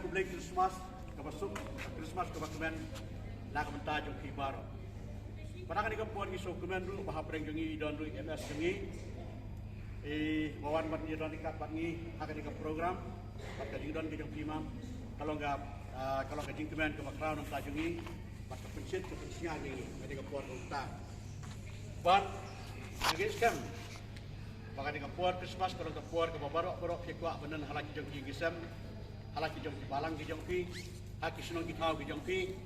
kumlay Christmas kabasuk Christmas kabakumen na kamenta jong kibaro. Panakan ikam puan iso kumen dulu bahapreng jongi don dulu MS jongi bawan bat ni don ikat bat ni akan ikam program bat kajing don kajing imam kalau kajing kumen ke makrau nam ta jongi bat kepencit kepencian ni mereka puan utang. Bat ngis kam bakan ikam puan Christmas kalau ikam puan ke barok kekwa benen halaki jongi gisam halaki jongi balang kijong pi haki sunong kitau kijong pi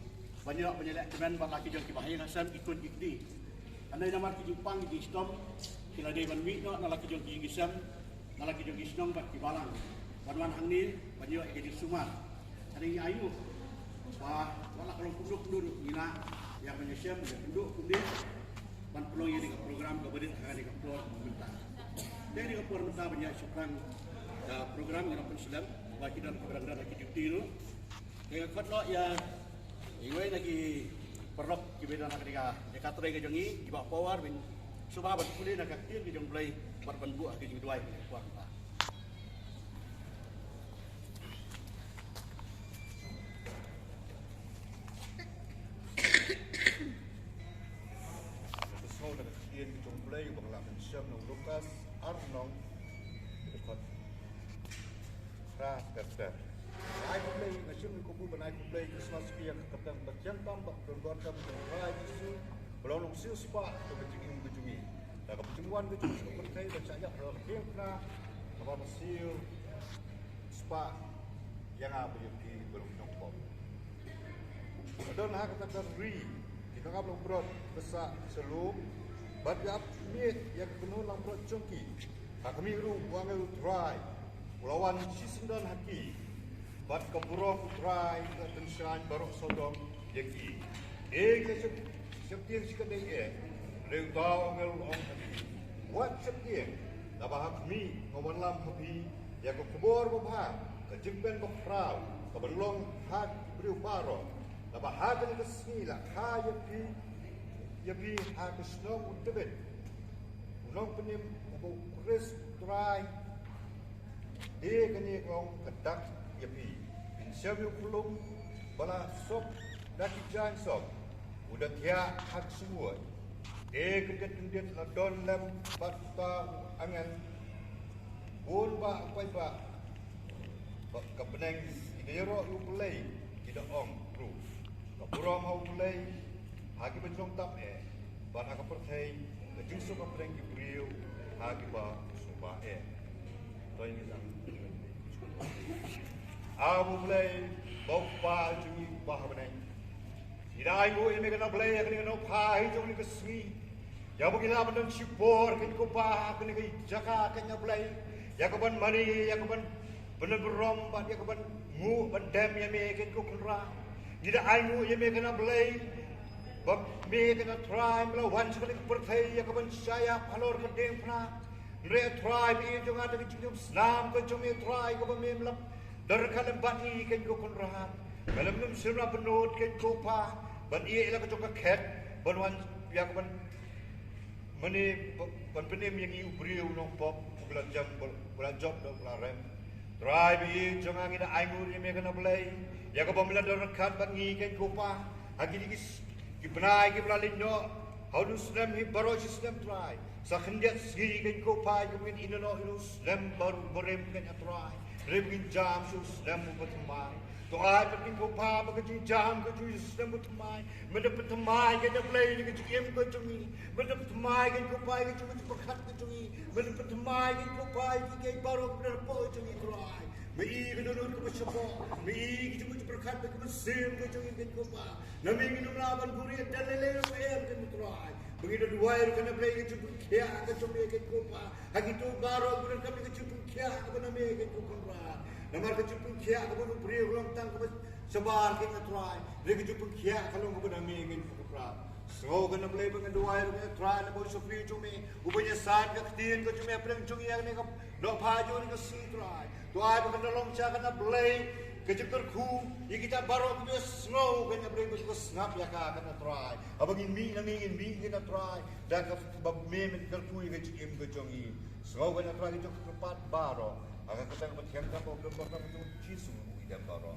banyak penyelek kemen bat laki jong kibahaya kasam ikut ikdi. Andai nama ki Jepang di Istom kila dei ban mi no laki jong ki gisam laki jong Isnom bat kibalang. Banwan hang ni banyak ke Sumat. Hari ayu bah wala kalau kuduk duduk gina yang menyesiam dan duduk kemudian ban peluang yang di program kemudian akan di keluar minta. Dari di keluar minta banyak syukran program yang pun sedang bagi dan program dan lagi duty tu. Dengan kotlo ya iway lagi perlok kibeda nak ketika dekatre ke jongi dibawa power bin subah berkulih nak aktif ke jong play berbenbu ke jong dua kuat ta. Kesau nak aktif ke jong play bangla mensiam nong Lukas Arnong dekat Krakatau. Ai kumlay nasyum ko bu banay kumlay Christmas kiyak katang bakyang tambak berbuat kami rai isu belum siu spa to kejingin kejungi da kejunguan kejungi seperti baca ya kemna apa siu spa yang apa yang belum nyokop adon hak kata ri kita belum brot besar selum badap mi yang penuh lang brot chongki kami ru buang try lawan sisindan haki bat kaburong try ke tensan barok sodom yaki ke septiang sikadai reu tau ngel ong hati wat septiang labah mi ngawan lam habi ya ko kubor babha ke jemben bakrau ke belong hat breu baro labah hat ni kesmila ha yapi ha kesnong utebet ulong penim ko kres try kani kong kedak yapi insyaallah kulum bala sop daki jan sop udah tiak hak semua kedet la don lam bata angan bun ba pai ba kebeneng idero lu play tidak ong ru keburam hau play hagi bencong tap bana ka perthai kejung so ka preng ki brio hagi ba suba to ini sang Abu play bapa jungi bah benai. Idai go ini kena play kena pai jungi kesmi. Ya begila benang sipor kena ko bah kena ke jaka kena play. Ya ko ban mani ya ko ban bener berom ban ya ko ban mu ban dam ya me kena ko kunra. Idai go ya me kena play. Bab me kena try melawan sekali perthai ya ko ban saya palor ke deng pna. Re try bi junga de jungi snam ko jungi try ko ban me melap dari kalam bani kan ko konrahan kalam num sirna benot kan ko pa ban ie ila ko ket ban wan ya ko ban mani ban penem yang iu briu no pop bulan jam bulan job do bulan rem drive ie jonga ngida aingur ye me kana blai ya ko bamla dari kat ban ngi kan ko pa agi digis ki benai ki blalin no how do slam hi baro system try sa khendiat sgi kan ko pa yo min inono inu slam baru borem kan try Rebin jam sus dan mubatamai. To ai pergi kopa bagi jam ke ju dan mubatamai. Mendapat tamai ke play ke ju em ke jungi. Mendapat tamai ke kopa ke ju perkat ke jungi. Mendapat tamai ke kopa ke baru berpo jungi try. Mei ke dulu ke sepo. Mei ke ju perkat ke mesin ke jungi ke kopa. Nami minum laban guri dan lele em ke try. Begitu dua hari kena play ke ju kia ke jungi ke kopa. Hagitu baru bulan kami ke ju kia ke nami ke kopa. Namar kejupun kia kalau beri ulang tang ke sebar kita try. Dia kejupun kia kalau bukan kami ingin berperang. So kena beli dengan dua hari try nak bawa sofi cumi. Ubahnya saat ketiin ke cumi apa yang cumi yang ni ke dok baju ni ke si try. Try bukan dalam cara kena beli kejupun ku. Ia kita baru kita slow kena beli ke snap ya kena try. Abang ini ingin mi kena try. Dan ke bab mem ke ku yang kejim ke cumi. So kena try kita cepat baru. Agak kita bertiang kan problem program itu cisu idam toro.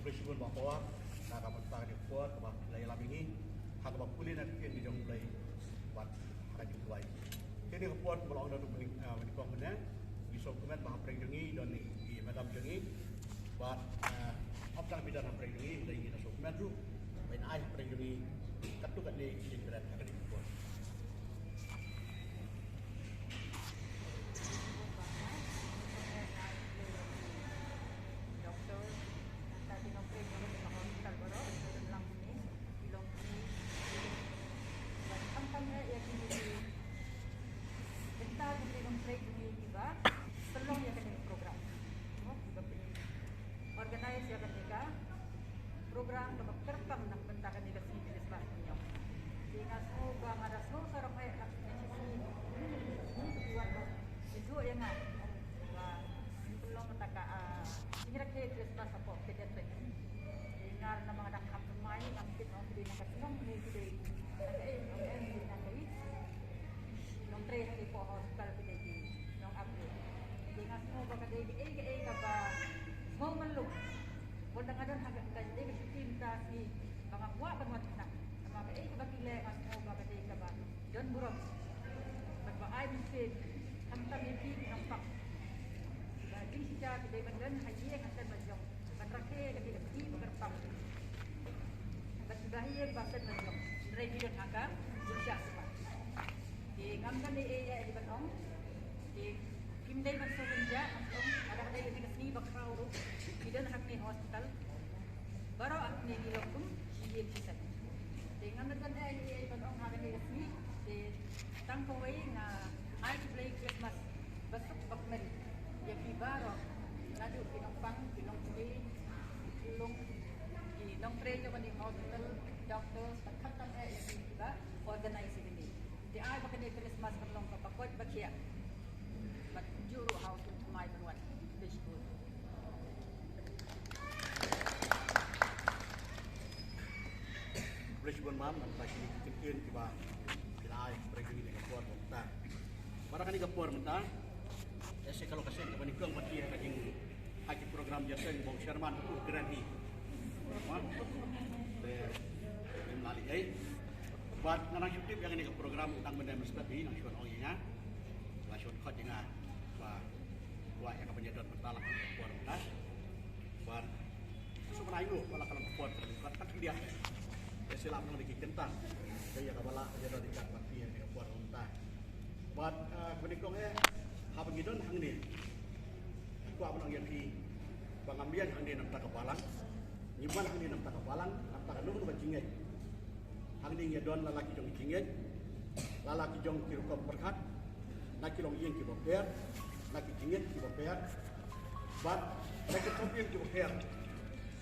Presiden bahawa nak mentang di kuat kebab lay lam ini hak kebab kulin nak kian di jong lay buat kaji kuai. Jadi kuat belong dan menikah mana di dokumen bahawa perjanji dan di madam janji buat optan bidang perjanji dari kita dokumen tu main air perjanji katu kat di internet akan dibuat. Program ke terpam nak bentakan di sini di sebelah punya. Dengan semoga ada semua orang baik nak sini buat itu yang nak. Belum mentaka kira kira di sebelah support Pediatric. Dengar nama ada kamp main yang kita nak beri nak senang ni kita. Nong tre di hospital kita di nong upgrade. Dengan semoga kada kaba mau meluk. Kadang-kadang agak ganjil ke cinta si mga kuha kan nak mga kabakile mas mo bagay ka ba don burok magbaay bisin hamtam yung pili ng pak din siya kiday bandan hayi ang asan majong patrake kati di magarpang bahiye basan majong ready don haka siya sa di ngamdan ni iya di banong di kimday magsugundya ang ada kada yung kasni bakrauro Idan hak ni hospital baru ak ni nilokum siye kisan dengan nagan ay panong hagan ni resmi di tangkaway nga ay play Christmas basuk bakmel ya baro ladu pinompang pinongsi Shillong di nong trejo man ni hospital doctors pagkatan ay diba organize ini di ay baka ni Christmas kalong kapakot bakya but juro how to my one fish food Presiden mam dan pagi kekien tiba kilai pergi dengan kuat mentah. Para kani kapur mentah. Ese kalau kasih kepada nikung mati kajing haji program jasa bang Sherman tu keren ni. Mak. Mali ai. Buat nang YouTube yang ini ke program tentang benda mesti nang syuan ongnya. La syuan khot jangan. Buat yang penyedot bertalah kapur mentah. Buat semua ayu kalau kapur terlibat tak dia. Silam nang dikit kentang. Kaya kabala dia dah dekat mati yang buat unta. Buat kenikong hab ngidon hang ni. Aku abang yang pi pangambian hang ni nampak kapalang. Nyiban hang ni nampak kapalang, nampak nung ba jingit. Hang ni ngidon lalaki jong jingit. Lalaki jong kirukom perkat. Laki long yeng ki boper, laki jingit ki boper. Buat laki topian ki boper.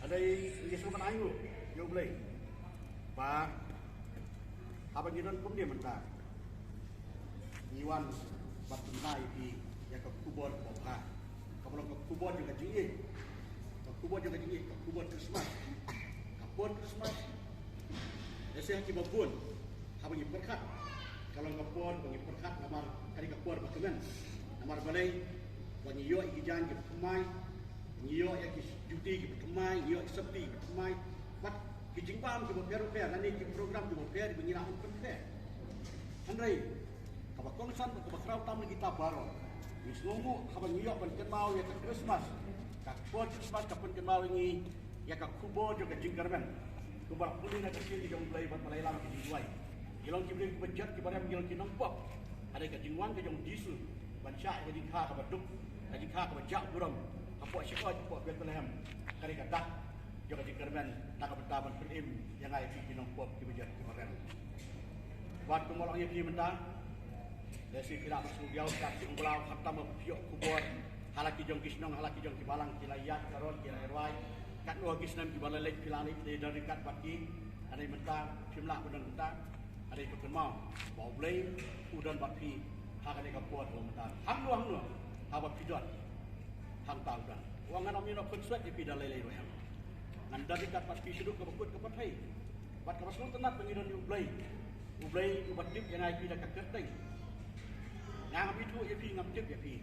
Ada yesukan ayu, yo boleh. Pak, apa jiran kum dia mentah? Iwan batu nai di yang ke kubur bapa. Kalau ke kubur juga jingit, ke kubur juga jingit, ke kubur Christmas, kapur Christmas. Biasa kita pun, apa yang berkat? Kalau kapur, bagi berkat, namar kali kapur bagaimana? Namar balai, bagi yo ijan kita kemai, yo yang juti kita kemai, yo sepi kita kemai. Kijingpam ki boper nani ki program ki boper bingina open fair andai kabak kongsan ko bakraw tam kita baro isnungu kabang iyo pan kenmau ya Christmas ka pot Christmas ka pan kenmau ni ya ka kubo jo ka jingkarmen ko bar puli na ka sili jong play bat malailam ki jingwai ilong ki beli budget ki barem ilong ki nongpop ada ka jingwan ka jong disu ban sya ka jingkha ka baduk ka jingkha ka bajak buram ka pot syiko pot Bethlehem kari ka dak juga jingkarmen nak bertaban film yang ai fi kinong pop ki bejat ki maren buat kumolong ye ki menta desi kira masu biau ka sing belau khatam piok kubur halaki jong kisnong halaki jong ki balang ki layat karol ki airwai kat no kisnan ki balalek pilani ki dari kat pati ada menta jumlah udan menta ada ikut mau bau blame udan pati hak ada kapot menta hang no apa pidot hang tau dah wang ana mino konsuat di pidal lele royam nanda dekat pat pi seduk ke bekut ke pat hai pat ka masuk tenat pengiran yu blai ublay ubat dip yang ai pi dah kaket dai ngang pi tu ya pi ngam dip ya pi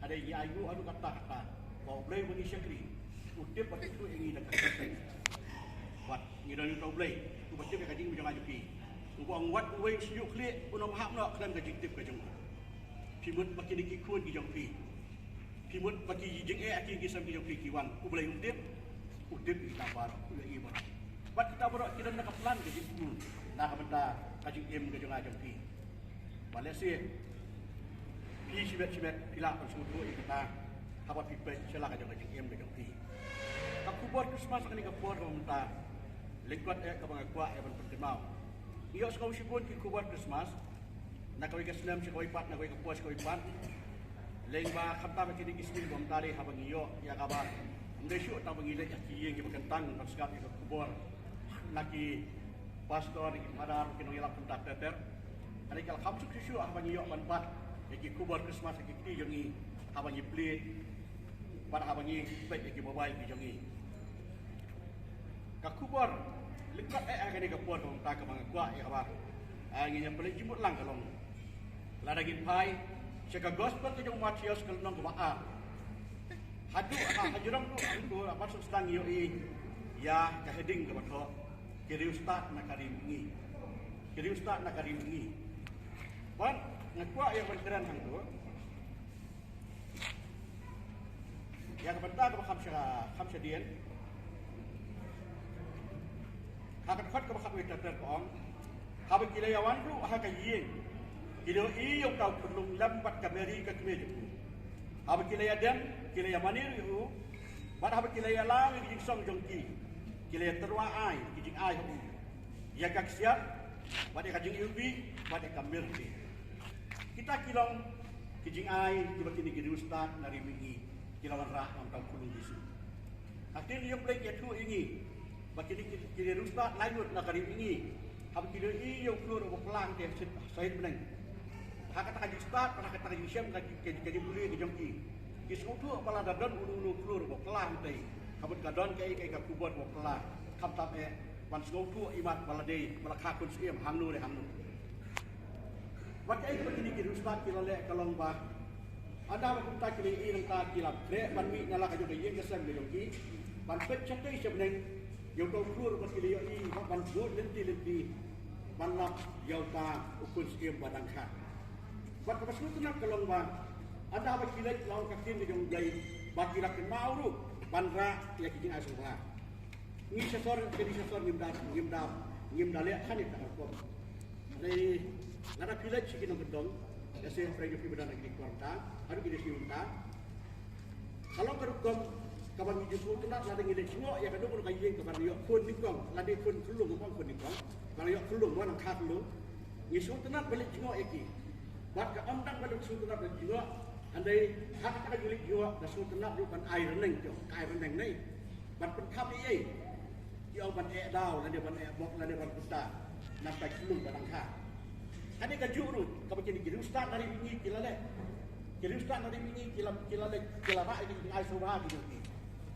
ada ya ayu adu kata ublay bagi syakri udip bat tu yang ida kaket dai wat ni dah ublay ubat dip ka jing bijang aju pi ubang wat uwe siuk klik unom hak nak kelam ka jing dip ka jong pi mut baki diki kun ki jong pi mut baki jing aki ki sam ki jong pi ki wan ublay udip kita baru ublay ibat bat kita baru kita nak plan ka jing kun nak benda kajing ka jong ajong pi Malaysia pi sibet pilak kan semua kita habat pi pe sela ka jong ka jong pi aku buat Christmas kan ka buat mentah lingkuat ka bang kuat ban pentemau iyo sekau sibun ki buat Christmas nak kau ka senam sekau ipat nak kau ka puas kau ipat lengba khamta ba kini kismin bom tari habang iyo ya kabar ndai syu ta bang ile ki yeng ki bekentang pas kap ka kubur laki pastor ki madar ki no yalap pentak teter ani kal khamsu syu habang iyo ban pat ki kubur Christmas ki ti jongi habang i plate pada habang i baik ki mobile ki jongi ka kubur likat agak ni kapur kong tak kemang kuat ya kabar angin yang paling jemput lang kalong lada gin pai cakap gospel tu jong Matius kalau nong kebaa hadu hajurang tu apa sedang yo ya ke heading ke batok kiri ustaz nak karim ni ban ngakua yang berkeran hang tu yang kebentar ke khamsa dian hakat khat ka bakhat weta ter kong habe kilayawan ru ha ka yeng kilo i yong kau perlum lambat ka meri ka kmeju habe kilaya dem kilaya manir ru bat habe kilaya lang gi song jongki kilaya terwa ai gi ai hu ya ka siap bat ka jing ubi bat ka merti kita kilong gi ai gi bakini gi ustaz nari mingi kilawan ra am kau kulung disu akhir yo play ke tu ingi bagi kiri ustaz lainut nak kari ini hab kiri i yang keluar pelang dia sahid menang hak kata kaji ustaz pernah kata kaji syam kaji boleh ke jongki ki suatu pala dadon ulu keluar pelang tei habut kadon kai ka kubur pelang kam tap wan suatu imat pala dei pala khakun siem hangnu re hangnu wat kai begini kiri ustaz kilale kalong ba ada kita kiri i nang kilap re ban mi nala ka jongki yang kesem ke jongki ban pet chatai sebenang yang kau keluar bagi dia ini, ban buat lenti, ban nak yang tak ukun skim badang kah. Ban kepas itu nak kelong ban, ada apa kilat lawan kakin yang jai bagi rakyat mauru, ban ra yang kijing asuh lah. Ini sesor jadi sesor ngimda lihat kan itu aku. Jadi nada kilat sih kita gedong, jadi frage pi badang lagi kuarta, harus kita siunta. Kalau kerukom kawan hijau tu nak ladang ini semua ya kadang orang kaya kawan dia pun nikong ladang pun kelung pun nikong kalau dia kelung mana khas kelung hijau tu nak balik semua eki buat ke amdang balik hijau tu nak balik semua andai hak kita balik semua hijau tu nak bukan air reneng tu air reneng ni buat penthap ni dia bukan dau ladang bukan bok ladang bukan putar nak tak kelung barang khas ada kajuru kawan kini kiri ustaz dari ini kilale kiri ustaz dari ini kilale kilaba ini air subah gitu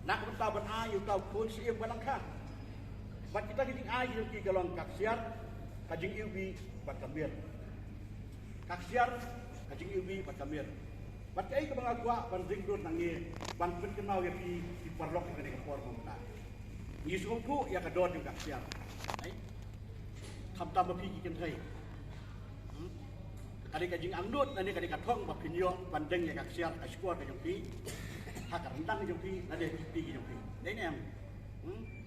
nak berta ban ayu tau pun siem balang kah bat kita gini ayu ki galong kaksiar kajing ubi bat kambir kaksiar kajing ubi bat kambir bat kai ke bang agua ban ringdur nangi ban pun kenal ya di parlok ni ke por mumta ni sungku ya ka don juga kaksiar ai tham tam pi ki ken thai kadi kajing angdut nani kadi kathong ba pinyo bandeng ya kaksiar askuar ke jompi hak rendang ke jompi nade pi ke jompi dai nem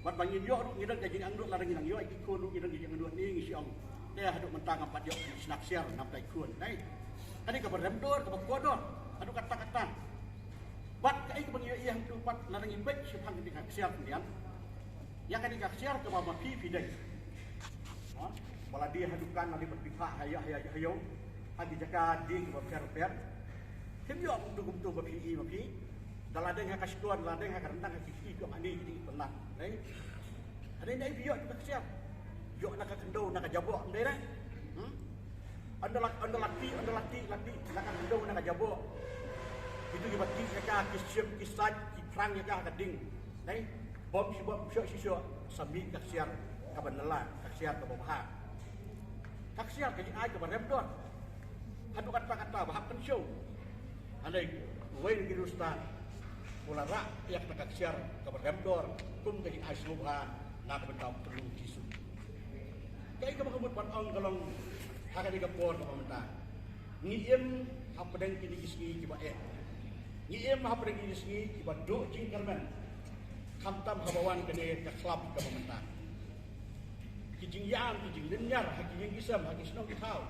bat bangin yo ru ngidang kajing angdut larang ngidang yo iki ko ru ngidang kajing angdut ni ngisi ong dia haduk mentang empat yo snack siar nampai kun dai kadi ka beremdor ka kodor adu kata-kata bat kai ke bangin yang tu pat larang imbek sepang ke kaksiar kemudian ya kadi kaksiar ke mama pi dai wala dia hadukan nali berpihak hayo hagi jaga di berper himyo untuk berpi daladeng hak kasuan daladeng hak rentang hak kiki ko ani jadi pelan ada ni biyo kita siap yo nak kendo nak jabok ndera anda laki nak kendo nak jabok itu dibagi jaga kisim kisaj kiprang jaga kading bom sibok sio sami kaksiar kaban lelah kaksiar ke bawah kaksiar ke ai ke baremdor hadu kata-kata bahak pensyo andai wain ki ustaz pula rak yak kaksiar ke baremdor kum ke ai subhan nak betau perlu jisu kai ke mengebut pan ong kalong haka di kapor ke pemerintah ngiem apa deng kini gisgi kiba ngiem apa deng kini gisgi kiba do jingkarman kamtam habawan kene ke klub ke pemerintah kijing yang kijing lenyar haki yang isam haki senong kitau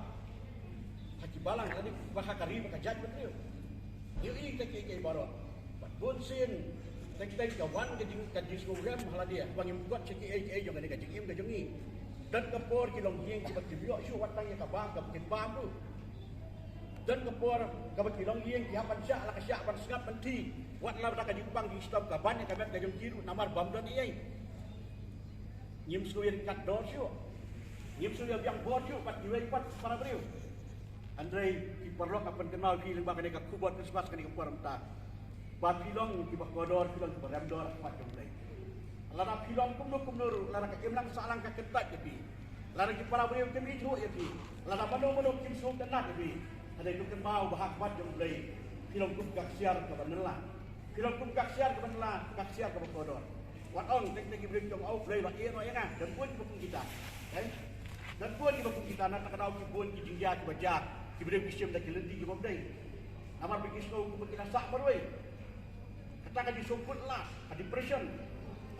haki balang tadi bahakari bakajat betul yo ini kaki baru bat bonsin tek kawan kijing kijing program hala dia bangim buat ceki jong ni kijing im kajongi dan kapor kilong yang kibat kibio syu watang ya kabang ka bikin bam tu dan kapor kabat kilong yang kiapan syak la kasyak pan sengap menti wat la tak dipang di stop kaban ya kabat kajong kiru namar bam dan iai nyim suyer kat dor syu nyim suyer yang bor syu pat diwei pat para beliau andrei ki perlo kapan kenal ki lembak ni ka kubot kesmas kan ki poram ta ba pilong ki ba kodor pilong ki baram dor pat jomlei lara pilong kumnur lara ka imlang salang ka ketat jadi lara ki para beliau kemi ju jadi lara mano kim su tenat jadi ada itu kemau bahak pat jomlei pilong kum kaksiar ka banela pilong kum kaksiar ka banela kaksiar ka kodor wat ong teknik ibrim jong au play ba eno ya kan dan pun kita dan pun kita nak kenal pun ki jingja ki bajak ki ibrim kisim dak lendi ki bomdai amar bikis ko ku kita sak baroi kata ka disumput lah depression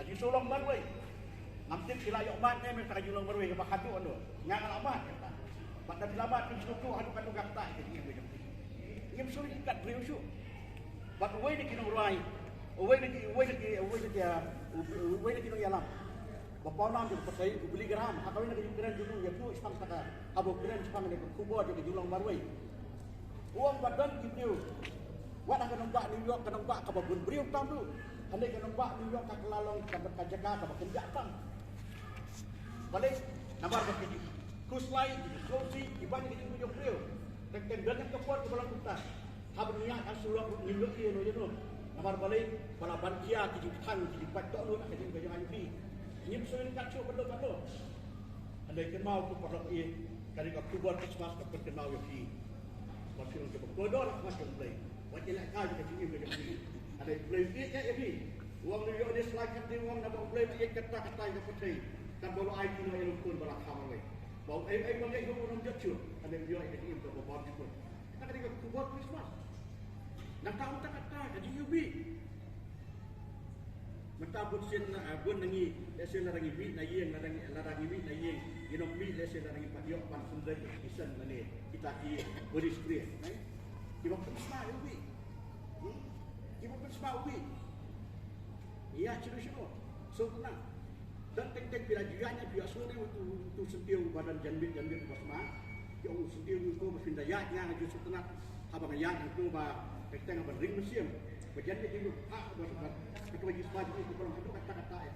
adi solong baroi namtin kila yok mat ne ka julong baroi ka hadu ando ngang alamat kata pada bilamat ki suku hadu katu gakta ki ngim suri kat beliau su bat wei ni kinong ruai Uway na kinong yalam. Bapaw nam yung patay, beli geram. Hakawin na kayong geram dulu, ya tu isang taka. Abo geram isang na kubo di kayong marway. Uang badan gitu. Wala ka nang ba New York ka nang ba ka babun beriw tam du. Halay ka nang ba New York ka kalalong ka kajaga ka bakenja tam. Balik namar ba kini. Kuslay, sosi, iban ni kayong yung beriw. Teng dan ka puat ka balang kunta. Habang niya ka sulok New York yun no. Namar balik bala bankia ki jipang ki patok lu nak jadi baju ayubi nyim soin kat chu perlu andai ke mau ku perlu kali ka kubur Christmas ka perkenal yo ki masih untuk bodor macam play wajib nak kau juga jadi baju ayubi andai play ya bi uang ni yo dia selakat ni uang nak play ye kata-kata yang putih dan bolu ai ki no yang pun bala khamar we bau ai bang ai go rom jatchu andai yo ai ki ko bobor pun tak kali ka kubur Christmas nak tahu tak kata jadi yubi mata butsin bun nangi lesen larangi bi na yeng larangi bi na yeng ginok bi lesen larangi patiok pan sundai isan mane kita ki body spray kiba pesma yubi kiba pesma ubi iya ciru so tenang dan tek bila juanya biar sore untuk sentiu badan janbit pesma yang sentiu itu berpindah yangaju tenang abang yang itu kita nak ring museum, berjaya dulu. Buat kita bagi sepatu itu kalau itu kata-kata ya.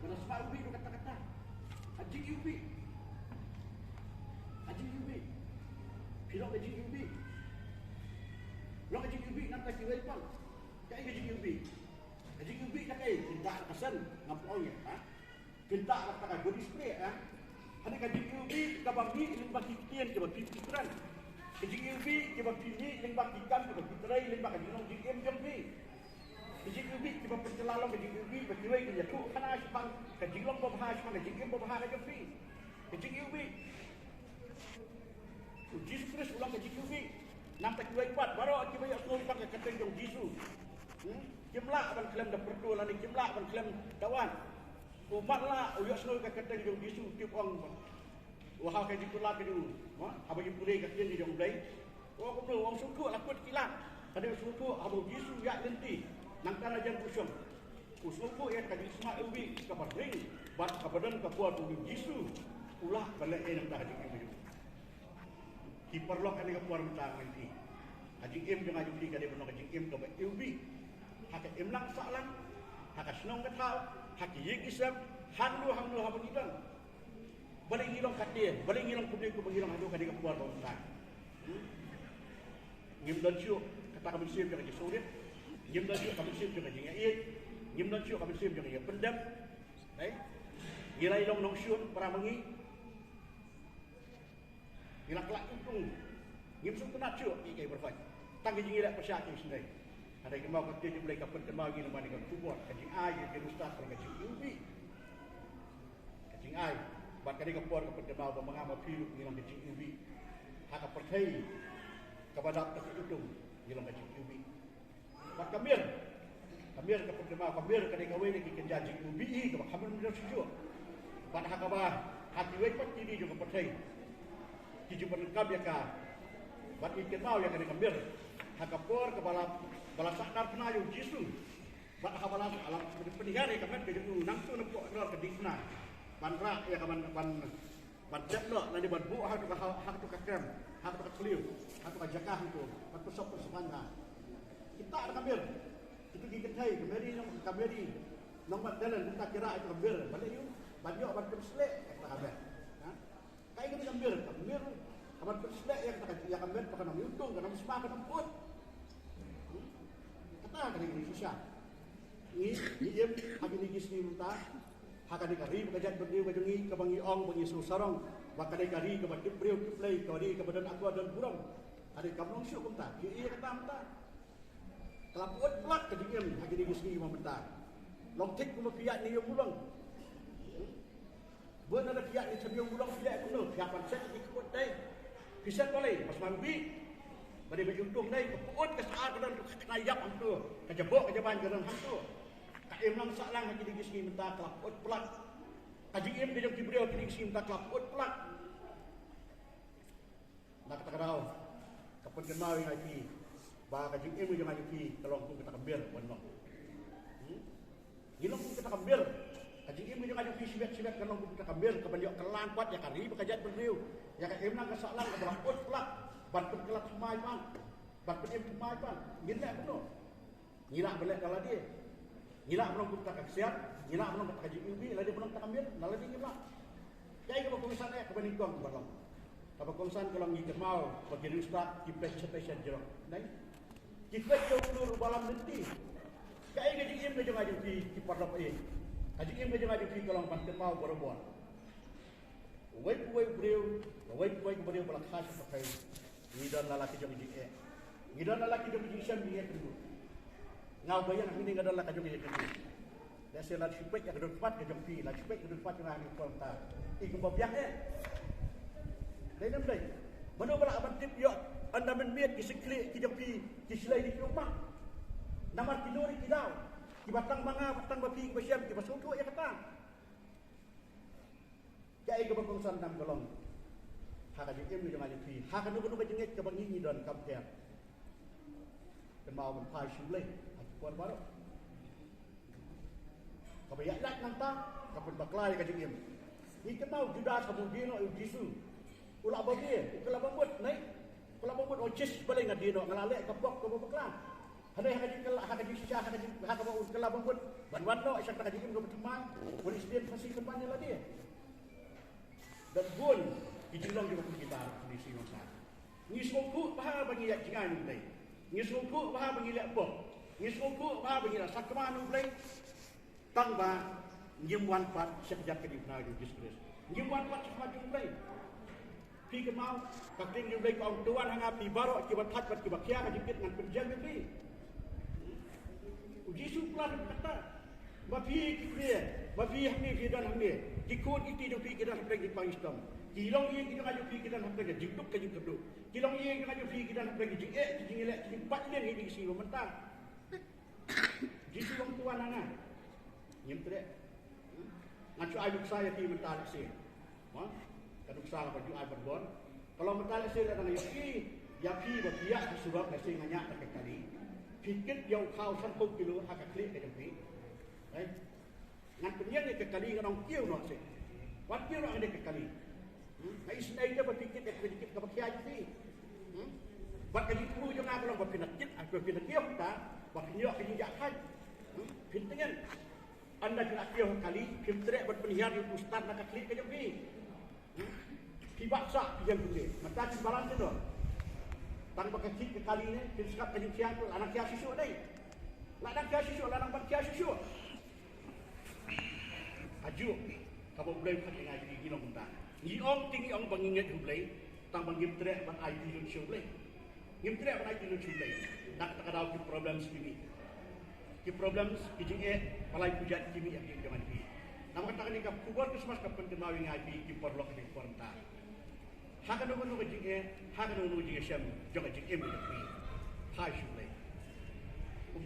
Mana sepatu itu kata-kata. Haji Yubi, pilot Haji Yubi, lo Haji Yubi nak tak kira apa? Kaya Haji Yubi nak kaya kita kesan ngapain ya? Kita nak tak body spray ah. Ada Haji Yubi kabang ni ini bagi kian coba pikiran. Kijing ubi kiba pini lembak ikan kiba pitrai lembak jinong jingem jombi kijing ubi kiba pencelalong kijing ubi berkiwai dia tu kana asbang kijinglong babahas mana jingem babahas jombi kijing ubi Jesus Kristus ulang kijing ubi nampak kiwai pat baru kiba ya suri pakai keteng jong Jesus kimlah aban klaim dah pertulan ni kimlah aban klaim dawan umatlah uyak suri pakai keteng jong Jesus tipong wah kayak ditolak dulu, abang ibu lagi kajian di dalam belai. Oh, aku orang suku lakut kilat. Ada suku abang Yesus ya lenti. Nangkara jam kusum. Suku ya kaji semua ubi kabar ring. Bat kabadan kabuat ubi Yesus. Ulah balik nang dah haji im. Kiperloh kan kabuat mentang nanti. Haji im jangan ubi kade benar haji im kabar ubi. Hak im lang salang. Hak senong ketau. Hak yik isam. Handu habang idan. Balik ngilong katir, balik ngilong kubli ku mengilong hadu kadi kapuar bangsa. Ngim dan syuk kata kami siap jangan jisurit. Ngim dan syuk kami siap jangan jingait. Ngim dan syuk kami siap jangan pendam. Ngilai long nong syuk para mengi. Gila kelak untung. Ngim sung kena cuk ikai berfai. Tang gigi lek persyak sendiri. Ada yang mau kerja boleh kapan kenal gini mana kan kubur kacing air di ustaz kalau kacing ubi. Kacing air. Buat kali kapur kapan kenal mengamal pilu ngilang kacing ubi. Hak percaya kepada tak itu ngilang kacing ubi. Buat kamir kapan kenal kamir kali kawin lagi kerja kacing ubi kepada kamir menjadi sejuk. Buat hak apa hati wajib ini juga percaya. Kiju penengkap ya kan. Buat ikan mau yang kali kamir. Hak kapur kepada balas saknar pernah yung jisu. Ba't hakabalas alam pendihan ya kapan kerja tu nang tu nampak keluar ke dikna. Bandra ya kapan jet lo nanti ban bu hak tu kakem, hak tu keliu, hak tu jakah itu, hak tu sok sepanjang. Kita ada kambil. Itu gigi kentai kameri nang kameri. Nang mat dalan kita kira itu kambil. Balik you banyak ban selek kita kambil. Ha? Kai kita kambil, kapan selek yang kita kambil pakai nama untung, nama semua kena put. Kata kali ini susah. Ini hak ini kisni minta. Hak ada kari bekerja berdiri berdiri kebangi ong bangi susarong. Bahkan ada kari kepada beliau play kari kepada aku dan burung. Ada kamu syuk minta. Iya kata minta. Kalau buat pelak kedingin hak ini kisni minta. Long tik kuma piat ni yang burung. Buat ada piat ni sebelum burung piat kuno. Siapa set ikut dai. Bisa boleh pas mambi. Bagi berjuntung naik, kepuut ke saat dan kena yap hantu, kejebok kejeban ke dalam hantu. Kaim lang salang hati di sini minta kelaput pelak. Kaji im dia jauh beliau di sini minta kelaput pelak. Nak kata kerau, kapun kenal yang lagi, bah kaji im dia jangan lagi kalau tu kita kembir, benar. Gila tu kita kembir, kaji im dia jangan lagi sibet kalau tu kita kembir, kebalik kelan kuat ya kari bekerja beliau, ya kaim lang kesalang kelaput pelak. Bantu kelak semai pan, bantu dia semai pan, gila betul, gila belak kalau dia, gila belum kita kasihan, gila belum kita kaji ubi, lagi belum kita ambil, lagi gila. Jadi kalau komisan kebening kong balong, kalau komisan kalau ngikut mau, bagi ustaz kita spesial jeruk, naik, kita jauh balam nanti, kaji im dia jangan jadi kiparlap kaji im dia jangan jadi kalau bantu mau berbuat, wait beliau balak khas pakai. Ngidon lalaki jom ijik ngidon lalaki jom ijik siam dia kedua ngau bayang ini ngidon lalaki jom ijik kedua dan saya lagi supek yang kedua empat ke jom pi lagi supek kedua empat yang ahli kontak ikut babiak dan nampak mana balak abang tip yuk anda menbiak kisikli kijom pi kisilai di rumah namar tinuri kidau kibatang manga batang babi kibasiam kibasutu ya kata jadi kebangkusan nam golong hak ada im ni jangan jadi hak anu kuno kejengit ke bangi dan kapter dan mau menpai sulai aku kuat baru kabayak lat nantang kapun baklai kejengim ni kenau judas kemudian jisu ulah babi ulah bambut naik ulah bambut ocis paling ngadino ngalalek kapok ke bakla ada hak ada sisa hak mau ulah bambut ban no isyak kejengim ke teman polis dia masih tempatnya lah dia dan pun Ijilong juga pun kita di sini sana. Ngismuku bahar bagi yak jangan mulai. Ngismuku bahar bagi yak bok. Ngismuku bahar bagi yak sakman mulai. Tangba ngimwan pat sekejap ke di benar di Kristus. Ngimwan pat sekejap mulai. Pi ke mau kakling mulai kau tuan hang api barok kibat hat pat kibat kia kajikit dengan penjang ni. Uji suplah kata. Babi kikria, babi hamil kidan hamil. Kikut iti do pi kidan sampai di Pakistan. Kilong ye kita ngaju pi kita nak pergi jiduk ke jiduk. Kilong ye kita ngaju pi kita nak pergi jiduk jidilek jidpat dia ni sini mentang. Jisu orang tuan ana. Nyem trek. Ngaju ayu saya pi mental sih. Ha? Kaduk salah baju ayu berbon. Kalau mental sih datang ya pi berpiak di surat nasi nganyak tak kali. Pikir yang kau 1 kilo hak klik ke jampi. Baik. Ngan penyen ke kali orang kieu nak sih. Wat kieu nak ada ke kali. Nah, isnai dia berfikir sedikit kebahagiaan sih. Buat kali itu jangan kalau berpinakit, aku pinakit kita, berpinyak kejahat. Pintingan. Anda tidak kira kali, pintrek berpenihar yang ustaz nak klik ke jambi. Pibaksa yang boleh. Mata di balan tu. Tanpa kecil ke kali ni, pinskap kejian tu anak kia susu ni. Anak kia susu, anak kia susu. Aju, kamu boleh pakai ngaji gini mentah. Ni ong tinggi ong banginget hulai, tang bang ngim trek ban IT lu show le ngim trek ban IT lu show le nak tak ada problems kimi ki problems ki jing balai pujat kimi yang jangan pi nama kata ni kap kubur Christmas kap penkenau yang IP ki perlok ni korta hakan nu jing hakan nu jing syam jangan jing em ni pi hai show le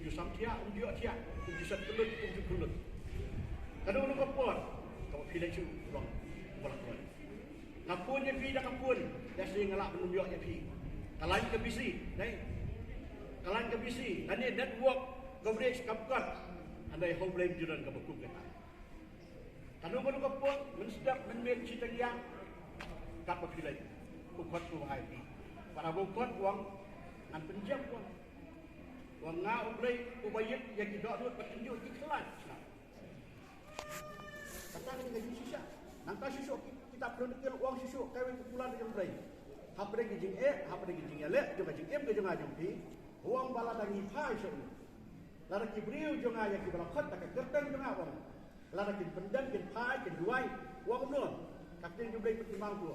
ju sam tia ju tia ju sat kulut ju kulut kada nu kapor kau pilih chu long bolak bolak ngapun ye pi dak kapun dah sing ngalak menunjuk ye pi kalan ke bisi dai kalan ke bisi dan ni network coverage kapkat andai home blame juran ka buku kata kanu baru kapun mensedap menmek cita yang kap pilih ukot tu hai pi para ukot wang an penjam wang ngau blai ubayit yang tidak dut petunjuk iklan kata ni gaji sisa nang ta sisa kita perlu kel uang sisa kawin bulan yang blai hap lagi jing hap lagi jing le juga jing em ke jong ajong pi uang bala dangi phai so lara ki briu jong aja ki bala khat tak kerteng jong awang lara ki pendam ki phai ki duai uang no kapten ju blai pertimbang tu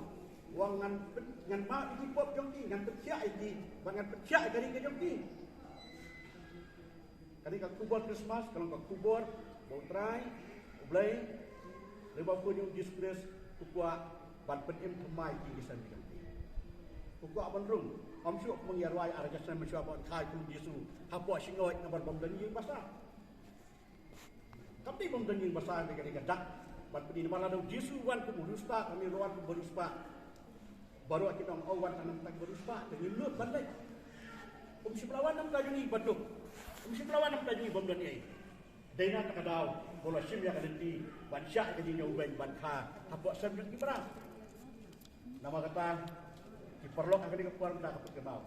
uang ngan ma iki pop jong ki ngan pecah iki bangan pecah dari ke jong ki kali ka kubur Christmas kalau ka kubur bau trai blai leba pun yung disgrace kukwa ban penim thmai ki gisan ni kukwa ban rung om syuk mengyarwai arajasan mensyua ban khai kun Yesu hapo singoi ngaban bom dan ying basa tapi bom dan ying basa ni kali dak ban pedin bala do Yesu wan ku beruspa kami roan ku beruspa baru kita awan tanam tak beruspa dengan lut bandai siblawan nam kajuni baduk siblawan nam kajuni bom dan ying Dena tak ada bola sim yang ada di bansyak jadi nyuban banka apa sebut kibra nama kata diperlok akan dikepuan dah kaput kenal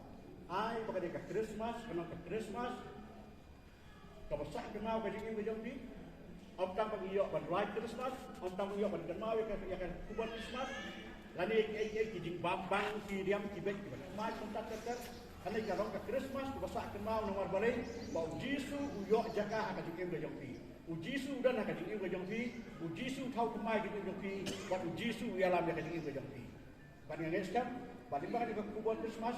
ai pakai dekat Christmas kena ke Christmas kalau sak kenal ke jadi ngejong di optang pagi yok ban right Christmas optang yok ban kenal ya kan kubur Christmas lani ai kijing bambang ki diam ki bet ki mai kontak ter Karena kalau ke Christmas, besar kenal nomor balik, bau Yesus uyok jaga akan jengkem ke jengpi. Yesus dan akan jengkem ke jengpi. Yesus tahu kemai ke jengpi. Buat Yesus ialah akan jengkem ke jengpi. Pada yang esok, pada mana kita kubur Christmas,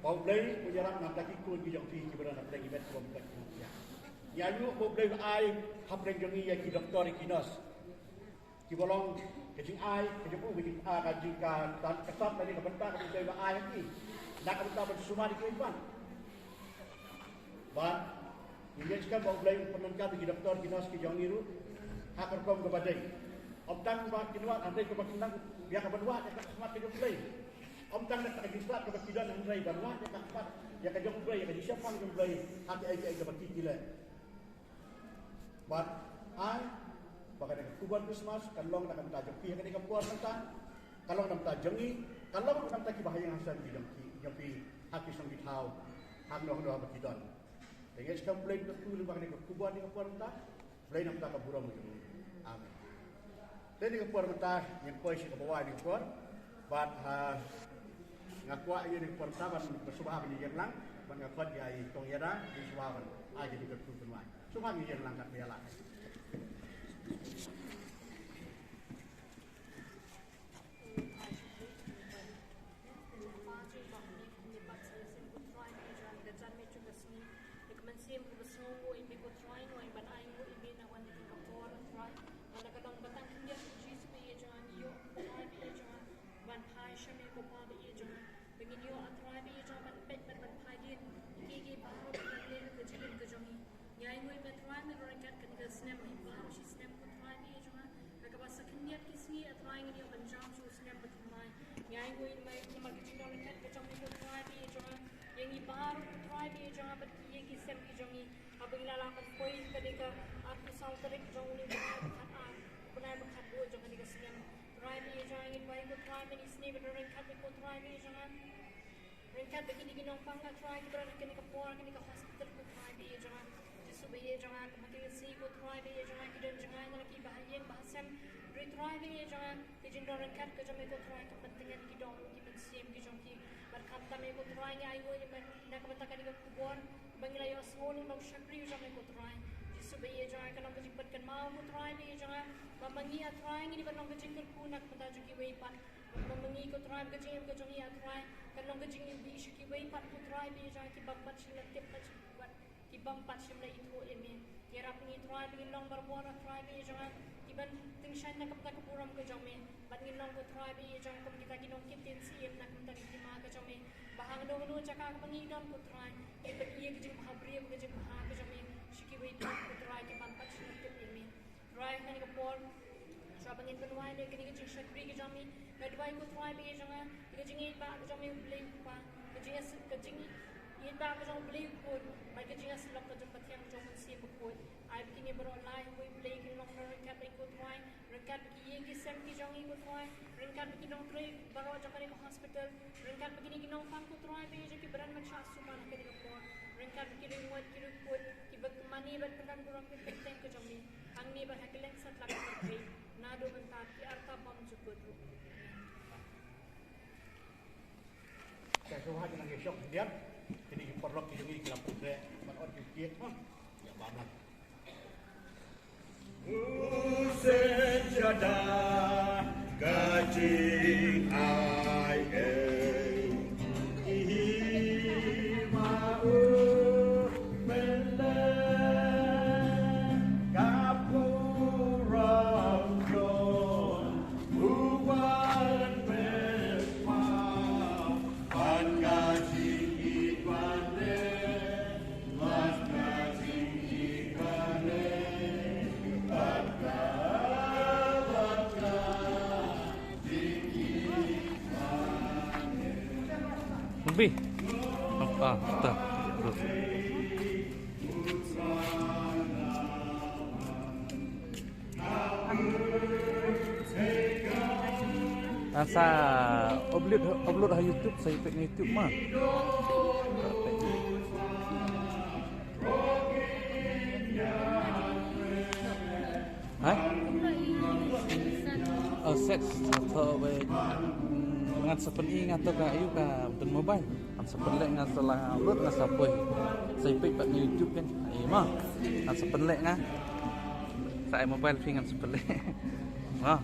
bau beli menjalan nak lagi kun ke jengpi. Kita nak lagi bet kubur Christmas. Ya yuk bau beli ai hapreng jengi ya ki doktor kinos. Ki bolong kecing ai, kejempu kecing a kajika dan kesat dari kebentar ke beli ai lagi. Nak kita bersama di kehidupan. Ban, ini sekarang bawa belai penangkap di doktor kinos ki jang niru, hak rekom ke badai. Omtang bak kinuat andai ke bakindang biar ke benua ya kasmat ke belai. Omtang nak registra ke bakidan andai benua ya kasmat ya ke jang belai ya ke siapang jang belai hak ai ke baki gila. Ban, ai bagai kubur Christmas kalong nak kita jepi ke kapur nanta. Kalau nak kita jengi, kalau nak kita bahaya hasan di jangki. Yang pi hak isang bitaw hak no bakidon dengan sekam play betul lebih banyak kubuan dengan puan mentah play nak tak burung itu amin dan dengan puan mentah yang koi si kebawa dengan puan bat ngakwa ini dengan puan mentah ban bersubah ni yang lang ban ngakwa dia tong yada di subah ban ai jadi berkumpul mai subah ni yang lang kat biala Ringkat begini ginong pangga try kita nak kena ke por kena ke hospital ko try be jangan jisu be jangan mati si ko try be jangan kita jangan lagi bahaya bahasam retry be jangan kijin do ringkat ke jame ko try kepentingan kita ki pensim ki jong ki berkata me ko try ni ayo ni nak katakan ke kubur bangila yo small no shakri jame ko try jisu be jangan kana ko jipatkan mau ko try be jangan bamangi try ni banong ke jingkul ku nak pata juki we pan mengi ko try ke jing ke jongi try kan long ke jing bi shiki wei pat ko try bi jang ki bam pat shim la tip pat wat ki bam pat shim la itu emi ki rap ni try bi long bar bo try bi jang ki ban ting shan na kapta ko puram ke jong me bat ni long ko try bi jang kom kita ki long kitin si em na kapta ki ma ke jong me bahang do no chaka ko mengi don ko try e pat ye ke jing habri ke jing ha ke jong me shiki wei ko try ki bam pat shim la tip emi try kan ko por so bangin benwai le kini ke jing shakri ke jong me kedua ikut try bi jang ke jing ba ke jong me beli pa ke jing yin ba ke jong beli ko mai ke jing aslok ke jong patiang jong si ko ai begini beronline we play ke long kat ikut try kat ki ye ki sem ki jong ikut try kat begini nong try baro jong ke hospital kat begini ki nong pang ko try bi je ki beran ma cha su ma ke ko kat begini wat ki ko ki bak mani bat pedan kurang ke peteng ke jong ni ang ni ba hakeleng sat lak ke nado mentat ki arta pam cukup Saya suha dengan gesok dia. Jadi perlu kita ini dalam proses menot dikit pun ya banyak. Sejada gajing ai mau melen kapurang don buwan memang pan gajing ikwane mas gajing ikwane lebih betul terus asa upload ke YouTube saya pek YouTube mah hai set atau ngat sepen atau ka ayu ka betul mobile ngat sepen lek ngat selang upload ngat sapoi saya pek pak YouTube kan ai mah ngat sepen lek ngah saya mobile fi ngat sepen lek mah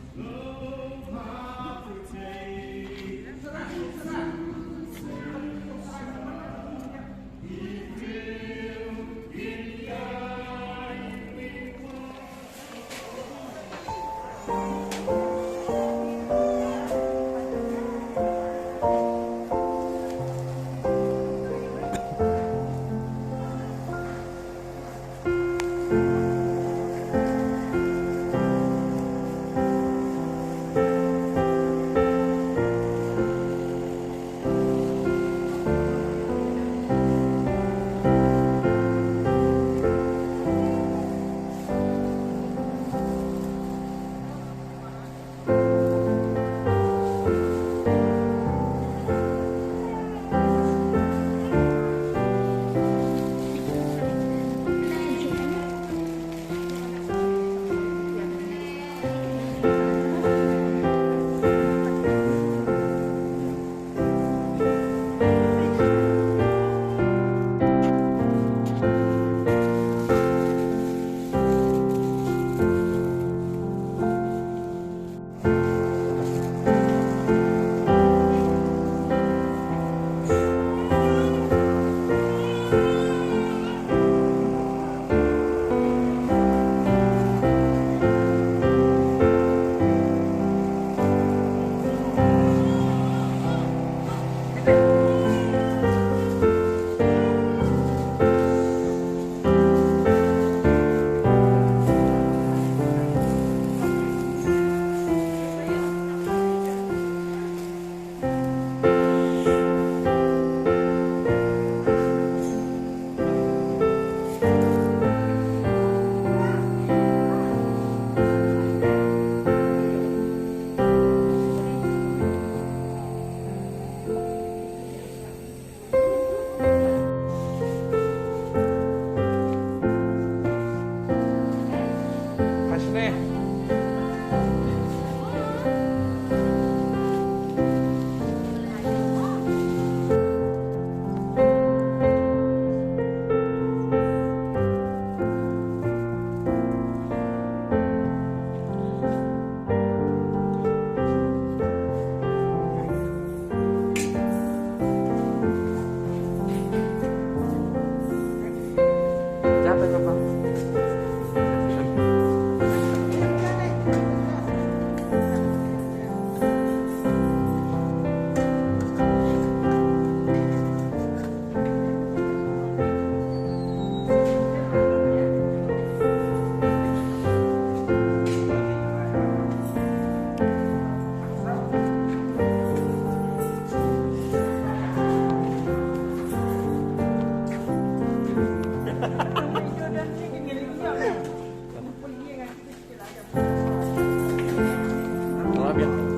Maaf ya.